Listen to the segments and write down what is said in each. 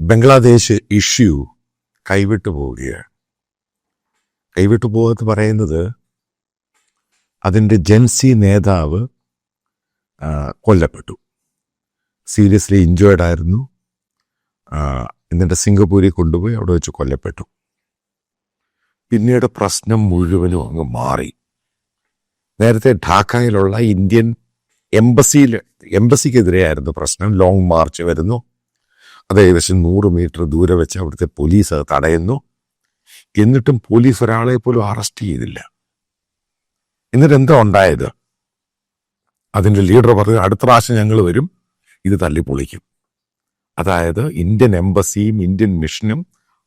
Bangladesh issue കൈവിട്ടു പോവുകയാണ്. കൈവിട്ടു പോകത്ത് പറയുന്നത് അതിൻ്റെ ജെൻസി നേതാവ് കൊല്ലപ്പെട്ടു. സീരിയസ്ലി ഇഞ്ചേർഡ് ആയിരുന്നു. എന്നിട്ട് സിംഗപ്പൂരിൽ കൊണ്ടുപോയി അവിടെ വെച്ച് കൊല്ലപ്പെട്ടു. പിന്നീട് പ്രശ്നം മുഴുവനും അങ്ങ് മാറി. നേരത്തെ ഢാക്കയിലുള്ള ഇന്ത്യൻ എംബസിക്കെതിരെയായിരുന്നു പ്രശ്നം. ലോങ് മാർച്ച് വരുന്നു. അത് ഏകദേശം 100 മീറ്റർ ദൂരെ വെച്ച് അവിടുത്തെ പോലീസ് അത് തടയുന്നു. എന്നിട്ടും പോലീസ് ഒരാളെ പോലും അറസ്റ്റ് ചെയ്തില്ല. എന്നിട്ട് എന്താ ഉണ്ടായത്? അതിൻ്റെ ലീഡർ പറഞ്ഞു, അടുത്ത പ്രാവശ്യം ഞങ്ങൾ വരും, ഇത് തല്ലിപ്പൊളിക്കും. അതായത് ഇന്ത്യൻ എംബസിയും ഇന്ത്യൻ മിഷനും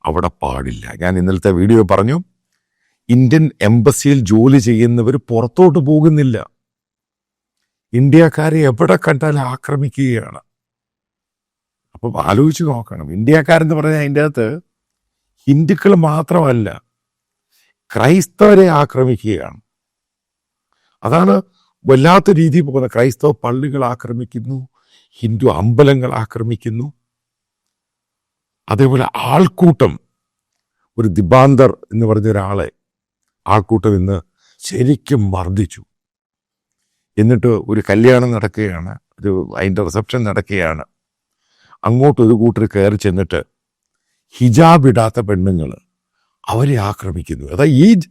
അവിടെ പാടില്ല. ഞാൻ ഇന്നലത്തെ വീഡിയോ പറഞ്ഞു, ഇന്ത്യൻ എംബസിയിൽ ജോലി ചെയ്യുന്നവർ പുറത്തോട്ട് പോകുന്നില്ല. ഇന്ത്യക്കാരെ എവിടെ കണ്ടാലും ആക്രമിക്കുകയാണ്. അപ്പം ആലോചിച്ച് നോക്കണം. ഇന്ത്യക്കാരെന്ന് പറഞ്ഞാൽ അതിൻ്റെ അകത്ത് ഹിന്ദുക്കൾ മാത്രമല്ല, ക്രൈസ്തവരെ ആക്രമിക്കുകയാണ്. അതാണ് വല്ലാത്ത രീതിയിൽ പോകുന്നത്. ക്രൈസ്തവ പള്ളികൾ ആക്രമിക്കുന്നു, ഹിന്ദു അമ്പലങ്ങൾ ആക്രമിക്കുന്നു. അതേപോലെ ആൾക്കൂട്ടം, ഒരു ദിബാന്തർ എന്ന് പറഞ്ഞ ഒരാളെ ആൾക്കൂട്ടം ഇന്ന് ശരിക്കും മർദ്ദിച്ചു. എന്നിട്ട് ഒരു കല്യാണം നടക്കുകയാണ്, അതിൻ്റെ റിസപ്ഷൻ നടക്കുകയാണ്. അങ്ങോട്ട് ഒരു കൂട്ടർ കയറി ചെന്നിട്ട് ഹിജാബ് ഇടാത്ത പെണ്ണുങ്ങൾ അവരെ ആക്രമിക്കുന്നു. അതായത്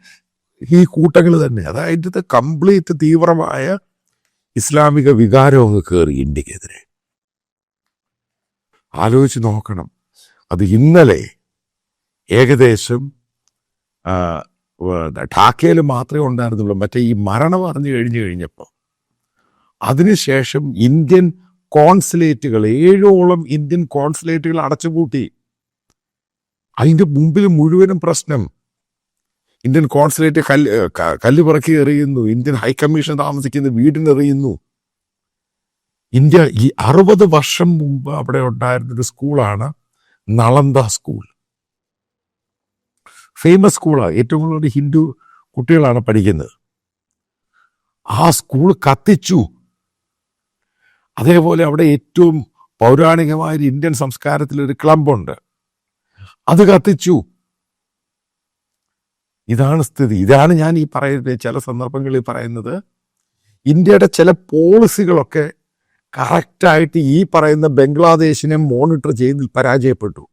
ഈ കൂട്ടങ്ങൾ തന്നെ, അതായത് കംപ്ലീറ്റ് തീവ്രമായ ഇസ്ലാമിക വികാരമൊക്കെ കയറി ഇന്ത്യക്കെതിരെ. ആലോചിച്ച് നോക്കണം. അത് ഇന്നലെ ഏകദേശം ഢാക്കയിൽ മാത്രമേ ഉണ്ടായിരുന്നുള്ളൂ. മറ്റേ ഈ മരണം അറിഞ്ഞു കഴിഞ്ഞപ്പോൾ അതിനുശേഷം ഇന്ത്യൻ കോൺസുലേറ്റുകൾ 7ഓളം ഇന്ത്യൻ കോൺസുലേറ്റുകൾ അടച്ചുപൂട്ടി. അതിൻ്റെ മുമ്പിൽ മുഴുവനും പ്രശ്നം. ഇന്ത്യൻ കോൺസുലേറ്റ് കല്ല് പിറക്കി എറിയുന്നു. ഇന്ത്യൻ ഹൈക്കമ്മീഷൻ താമസിക്കുന്ന വീടിനെറിയുന്നു. ഇന്ത്യ ഈ 60 വർഷം മുമ്പ് അവിടെ ഉണ്ടായിരുന്നൊരു സ്കൂളാണ് നളന്ദ സ്കൂൾ. ഫേമസ് സ്കൂളാണ്. ഏറ്റവും കൂടുതൽ ഹിന്ദു കുട്ടികളാണ് പഠിക്കുന്നത്. ആ സ്കൂൾ കത്തിച്ചു. അതേപോലെ അവിടെ ഏറ്റവും പൗരാണികമായ ഇന്ത്യൻ സംസ്കാരത്തിലൊരു ക്ലബുണ്ട്, അത് കത്തിച്ചു. ഇതാണ് സ്ഥിതി. ഇതാണ് ഞാൻ ഈ പറയുന്നത്. ചില സന്ദർഭങ്ങളിൽ പറയുന്നത് ഇന്ത്യയുടെ ചില പോളിസികളൊക്കെ കറക്റ്റായിട്ട് ഈ പറയുന്ന ബംഗ്ലാദേശിനെ മോണിറ്റർ ചെയ്ത് പരാജയപ്പെട്ടു.